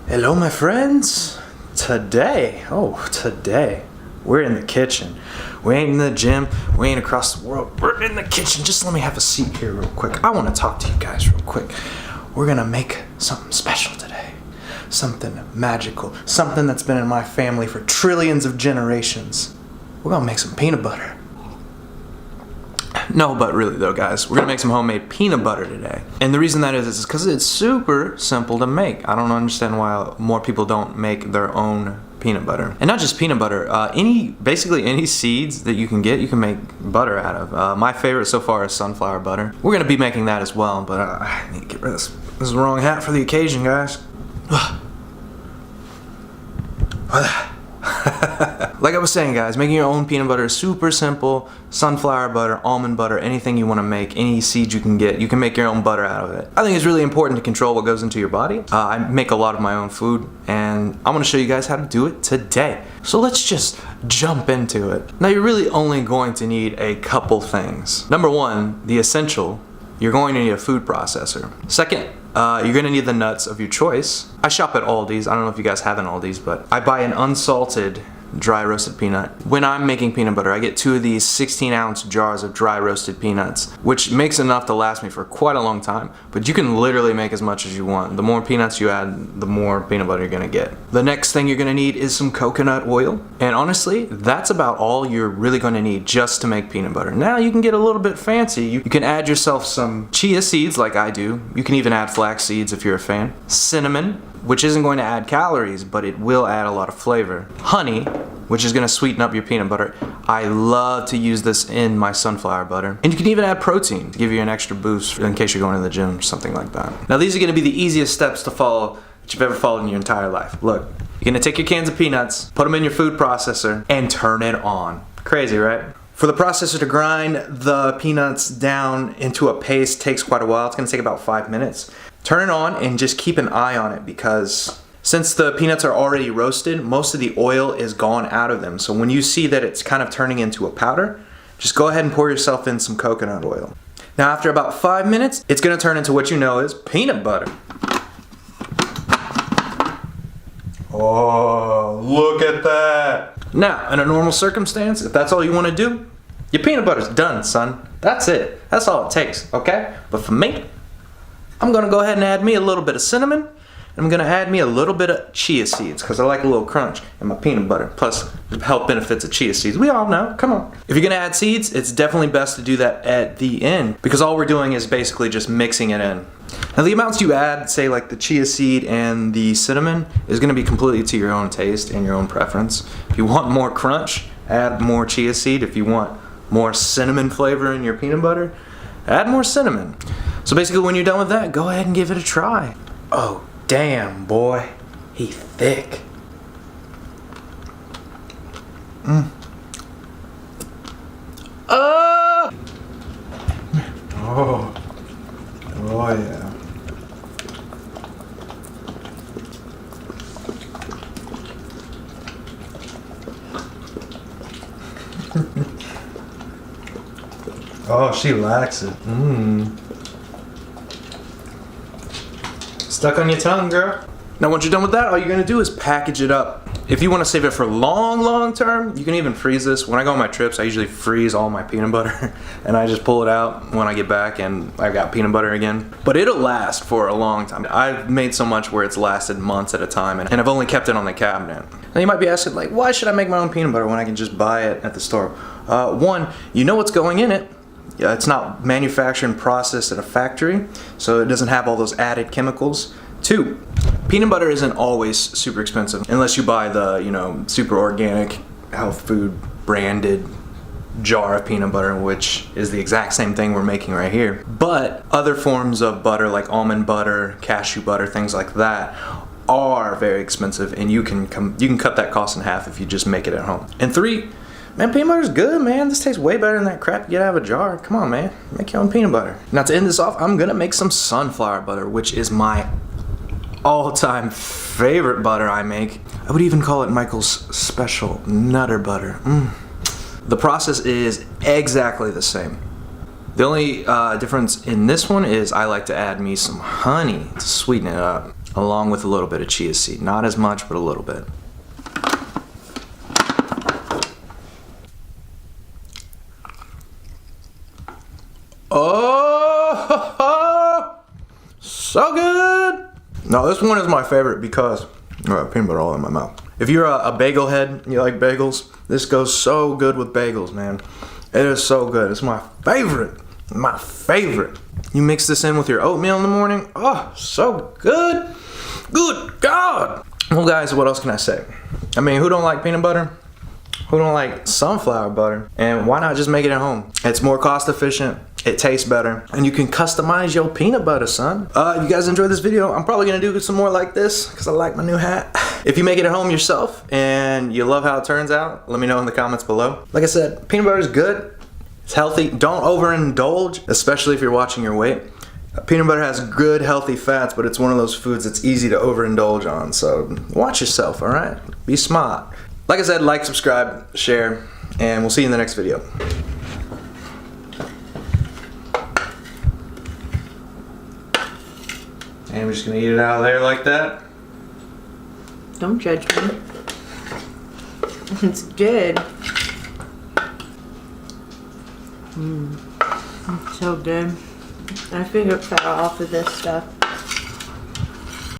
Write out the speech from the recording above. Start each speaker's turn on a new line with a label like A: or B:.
A: Hello my friends. Today, we're in the kitchen. We ain't in the gym, we ain't across the world, we're in the kitchen. Just let me have a seat here real quick. I want to talk to you guys real quick. We're gonna make something special today. Something magical, something that's been in my family for trillions of generations. We're gonna make some peanut butter. No, but really though, guys, we're gonna make some homemade peanut butter today. And the reason that is because it's super simple to make. I don't understand why more people don't make their own peanut butter. And not just peanut butter, basically any seeds that you can get, you can make butter out of. My favorite so far is sunflower butter. We're gonna be making that as well, but I need to get rid of this. This is the wrong hat for the occasion, guys. Like I was saying, guys, making your own peanut butter is super simple. Sunflower butter, almond butter, anything you want to make, any seeds you can get, you can make your own butter out of it. I think it's really important to control what goes into your body. I make a lot of my own food, and I'm going to show you guys how to do it today. So let's just jump into it. Now, you're really only going to need a couple things. Number one, the essential, you're going to need a food processor. Second, you're gonna need the nuts of your choice. I shop at Aldi's. I don't know if you guys have an Aldi's, but I buy an unsalted dry roasted peanut. When I'm making peanut butter, I get 2 of these 16-ounce jars of dry roasted peanuts, which makes enough to last me for quite a long time, but you can literally make as much as you want. The more peanuts you add, the more peanut butter you're gonna get. The next thing you're gonna need is some coconut oil, and honestly, that's about all you're really gonna need just to make peanut butter. Now you can get a little bit fancy. You can add yourself some chia seeds like I do. You can even add flax seeds if you're a fan. Cinnamon, which isn't going to add calories, but it will add a lot of flavor. Honey, which is going to sweeten up your peanut butter. I love to use this in my sunflower butter. And you can even add protein to give you an extra boost in case you're going to the gym or something like that. Now these are going to be the easiest steps to follow that you've ever followed in your entire life. Look, you're going to take your cans of peanuts, put them in your food processor, and turn it on. Crazy, right? For the processor to grind the peanuts down into a paste takes quite a while. It's going to take about 5 minutes. Turn it on and just keep an eye on it, because since the peanuts are already roasted, most of the oil is gone out of them. So when you see that it's kind of turning into a powder, just go ahead and pour yourself in some coconut oil. Now after about 5 minutes, it's going to turn into what you know is peanut butter. Oh, look at that. Now, in a normal circumstance, if that's all you want to do, your peanut butter's done, son. That's it. That's all it takes, okay? But for me, I'm gonna go ahead and add me a little bit of cinnamon, and I'm gonna add me a little bit of chia seeds, because I like a little crunch in my peanut butter, plus the health benefits of chia seeds. We all know, come on. If you're gonna add seeds, it's definitely best to do that at the end, because all we're doing is basically just mixing it in. Now the amounts you add, say like the chia seed and the cinnamon, is gonna be completely to your own taste and your own preference. If you want more crunch, add more chia seed. If you want more cinnamon flavor in your peanut butter, add more cinnamon. So basically when you're done with that, go ahead and give it a try. Oh, damn, boy. He thick. Oh, yeah. Oh, she likes it. Stuck on your tongue, girl. Now once you're done with that, all you're gonna do is package it up. If you wanna save it for long term, you can even freeze this. When I go on my trips, I usually freeze all my peanut butter and I just pull it out when I get back and I've got peanut butter again. But it'll last for a long time. I've made so much where it's lasted months at a time, and I've only kept it on the cabinet. Now you might be asking, like, why should I make my own peanut butter when I can just buy it at the store? One, you know what's going in it. Yeah, it's not manufactured and processed at a factory, so it doesn't have all those added chemicals. 2, peanut butter isn't always super expensive unless you buy the, super organic, health food branded jar of peanut butter, which is the exact same thing we're making right here. But other forms of butter like almond butter, cashew butter, things like that are very expensive, and you can cut that cost in half if you just make it at home. And 3, man, peanut butter's good, man. This tastes way better than that crap you get out of a jar. Come on, man. Make your own peanut butter. Now to end this off, I'm gonna make some sunflower butter, which is my all-time favorite butter I make. I would even call it Michael's special nutter butter. The process is exactly the same. The only difference in this one is I like to add me some honey to sweeten it up. along with a little bit of chia seed. Not as much, but a little bit. Oh, so good. No, this one is my favorite because peanut butter all in my mouth. If you're a bagel head, you like bagels, this goes so good with bagels, man. It is so good. It's my favorite. My favorite. You mix this in with your oatmeal in the morning. Oh, so good. Good God. Well, guys, what else can I say? I mean, who don't like peanut butter? Who don't like sunflower butter? And why not just make it at home? It's more cost efficient. It tastes better. And you can customize your peanut butter, son. If you guys enjoyed this video, I'm probably gonna do some more like this because I like my new hat. If you make it at home yourself and you love how it turns out, let me know in the comments below. Like I said, peanut butter is good. It's healthy. Don't overindulge, especially if you're watching your weight. Peanut butter has good, healthy fats, but it's one of those foods that's easy to overindulge on. So watch yourself, all right? Be smart. Like I said, like, subscribe, share, and we'll see you in the next video. And we're just gonna eat it out of there like that.
B: Don't judge me. It's good. It's so good. I figure fat off of this stuff.